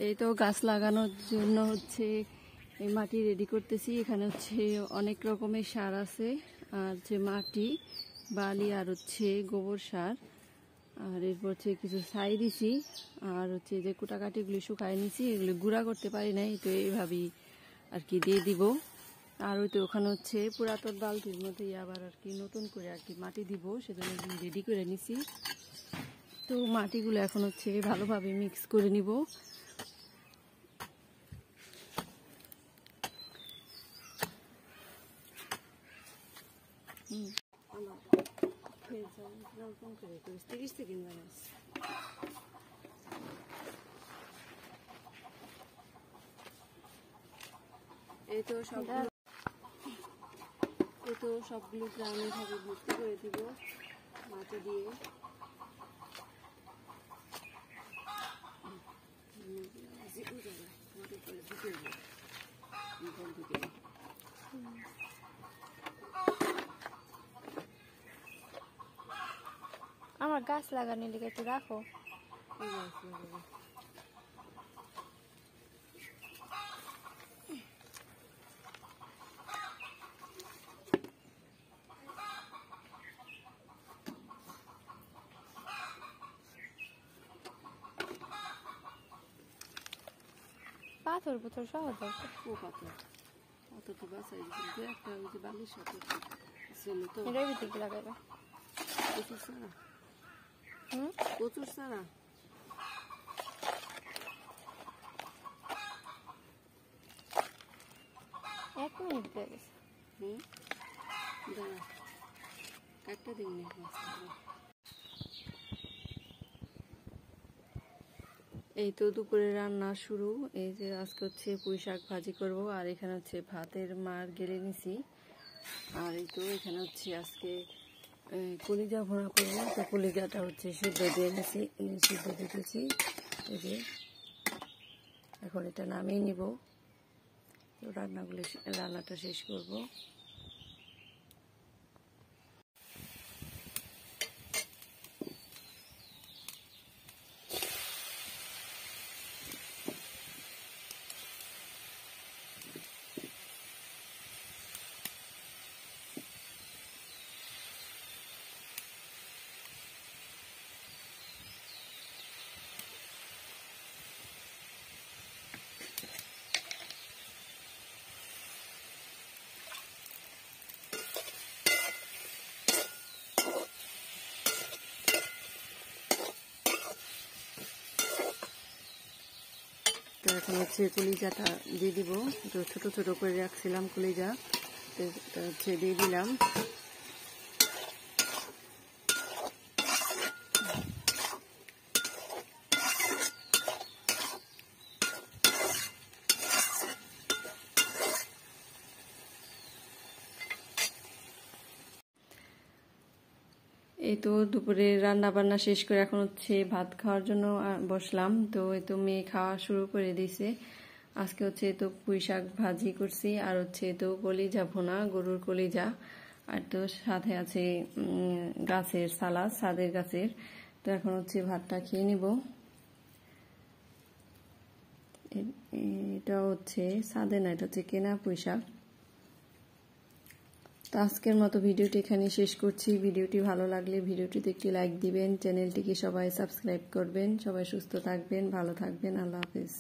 এই তো গাছ লাগানোর জন্য হচ্ছে এই মাটি রেডি করতেছি। এখানে হচ্ছে অনেক রকমের সার আছে, আর যে মাটি, বালি, আর হচ্ছে গোবর সার, আর এরপর হচ্ছে কিছু ছাই দিছি, আর হচ্ছে যে কুটাকাটিগুলি শুকাই নিছি, এগুলি গুঁড়া করতে পারি নাই, তো এইভাবেই আর কি দিয়ে দিব। আর ওই তো ওখানে হচ্ছে পুরাতন বালতির মধ্যে আবার আর কি নতুন করে আর কি মাটি দিব, সেজন্য রেডি করে নিছি। তো মাটিগুলো এখন হচ্ছে ভালোভাবে মিক্স করে নিব। এই তো সবগুলো গ্রামে ভাবে ভর্তি করে দিব মাটি দিয়ে। আমার গাছ লাগানোর লিগে একটু রাখো। পাথর পুথর সহ দাও। ও পাথর তো বাসাই একটা ওই যে বালির সাথে এটার ভিতরে কি লাগাইবে? প্রচুর সারা, প্রচুর সারা। এক মিনিট দিয়ে গেছে। দাঁড়া, একটা দিন এই তো দুপুরে রান্না শুরু। এই যে আজকে হচ্ছে পুঁই শাক ভাজি করব, আর এখানে হচ্ছে ভাতের মার গেলে নিছি, আর এই তো এখানে হচ্ছে আজকে কলিজা ভোনা করবো। তো কলিজাটা হচ্ছে সিদ্ধ দিয়ে নিছি, সিদ্ধ দিতেছি। এই যে এখন এটা নামিয়ে নিব, তো রান্নাটা শেষ করব। তো এখন হচ্ছে কলিজাটা দিয়ে দিব। তো ছোট ছোট করে রাখছিলাম কলিজা, তো হচ্ছে দিয়ে দিলাম। এই তো দুপুরে রান্না বান্না শেষ করে এখন হচ্ছে ভাত খাওয়ার জন্য বসলাম। তো এই তো মেয়ে খাওয়া শুরু করে দিয়েছে। আজকে হচ্ছে তো পুঁই শাক ভাজি করছি, আর হচ্ছে তো কলিজা ভুনা, গরুর কলিজা, আর তো সাথে আছে গাছের সালাদ, ছাদের গাছের। তো এখন হচ্ছে ভাতটা খেয়ে নিব। এটা হচ্ছে ছাদে না, এটা হচ্ছে কেনা পুঁই শাক। তো আজকের মতো ভিডিওটি এখানে শেষ করছি। ভিডিওটি ভালো লাগলে ভিডিওটিতে একটি লাইক দিবেন, চ্যানেলটিকে সবাই সাবস্ক্রাইব করবেন। সবাই সুস্থ থাকবেন, ভালো থাকবেন। আল্লাহ হাফেজ।